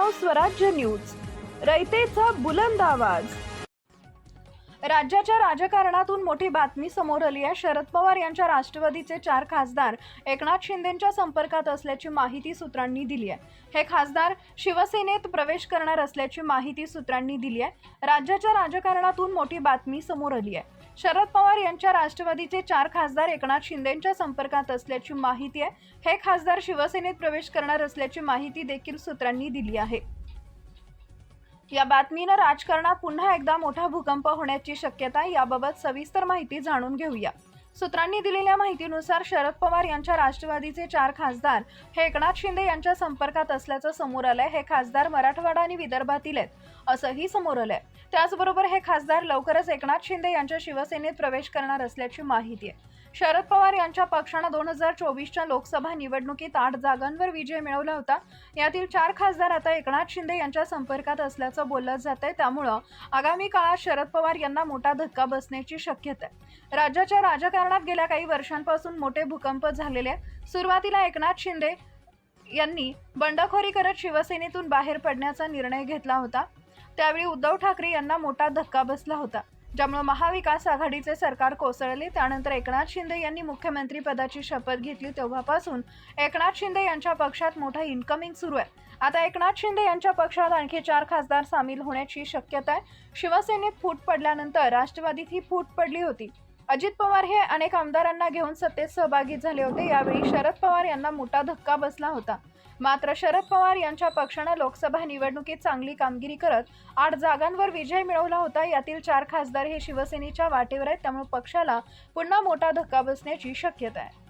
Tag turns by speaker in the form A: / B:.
A: नाव स्वराज्य न्यूज, रयतेचा बुलंद आवाज। राज्याच्या राजकारणातून मोठी बातमी समोर आली आहे। शरद पवार यांच्या राष्ट्रवादीचे 4 खासदार एकनाथ शिंदेंच्या संपर्कात असल्याची माहिती सूत्रांनी दिली आहे। हे खासदार शिवसेनेत प्रवेश करणार असल्याची माहिती सूत्रांनी दिली आहे। राज्याच्या राजकारणातून मोठी बातमी समोर आली आहे। शरद पवार यांच्या राष्ट्रवादीचे 4 खासदार एकनाथ शिंदेंच्या संपर्कात असल्याची माहिती आहे। हे खासदार शिवसेनेत प्रवेश करणार असल्याची माहिती देखील सूत्रांनी दिली आहे। या बातमीने राजकारणात पुन्हा एकदा मोठा भूकंप होण्याची शक्यता आहे। याबाबत सविस्तर माहिती जाणून घेऊया। सूत्रांनी दिलेल्या माहितीनुसार शरद पवार यांच्या राष्ट्रवादीचे 4 खासदार हे एकनाथ शिंदे यांच्या संपर्कात असल्याचं समोर आलंय। हे खासदार मराठवाडा आणि विदर्भातील आहेत असंही समोर आलंय। त्याचबरोबर हे खासदार लवकरच एकनाथ शिंदे यांच्या शिवसेनेत प्रवेश करणार असल्याची माहिती आहे। शरद पवार यांच्या पक्षाने 2024च्या लोकसभा निवडणुकीत 8 जागांवर विजय मिळवला होता। यातील 4 खासदार आता एकनाथ शिंदे यांच्या संपर्कात असल्याचं बोललं जातंय। त्यामुळे आगामी काळात शरद पवार यांना मोठा धक्का बसण्याची शक्यता आहे। राज्याच्या राजकारणात गेल्या काही वर्षांपासून मोठे भूकंप झालेले आहेत। सुरुवातीला एकनाथ शिंदे यांनी बंडखोरी करत शिवसेनेतून बाहेर पडण्याचा निर्णय घेतला होता। त्यावेळी उद्धव ठाकरे यांना मोठा धक्का बसला होता, ज्यामुळे महाविकास आघाडीचे सरकार कोसळले। त्यानंतर एकनाथ शिंदे यांनी मुख्यमंत्री पदाची शपथ घेतली। तेव्हापासून एकनाथ शिंदे यांच्या पक्षात मोठा इनकमिंग सुरू आहे। आता एकनाथ शिंदे यांच्या पक्षात आणखी 4 खासदार सामील होण्याची शक्यता आहे। शिवसेनेत फूट पडल्यानंतर राष्ट्रवादीतही फूट पडली होती। अजित पवार हे अनेक आमदारांना घेऊन सत्तेत सहभागी झाले होते। यावेळी शरद पवार यांना मोठा धक्का बसला होता। मात्र शरद पवार यांच्या पक्षाने लोकसभा निवडणुकीत चांगली कामगिरी करत 8 जागांवर विजय मिळवला होता। यातील 4 खासदार हे शिवसेनेच्या वाटेवर आहेत। त्यामुळे पक्षाला पुन्हा मोठा धक्का बसण्याची शक्यता आहे।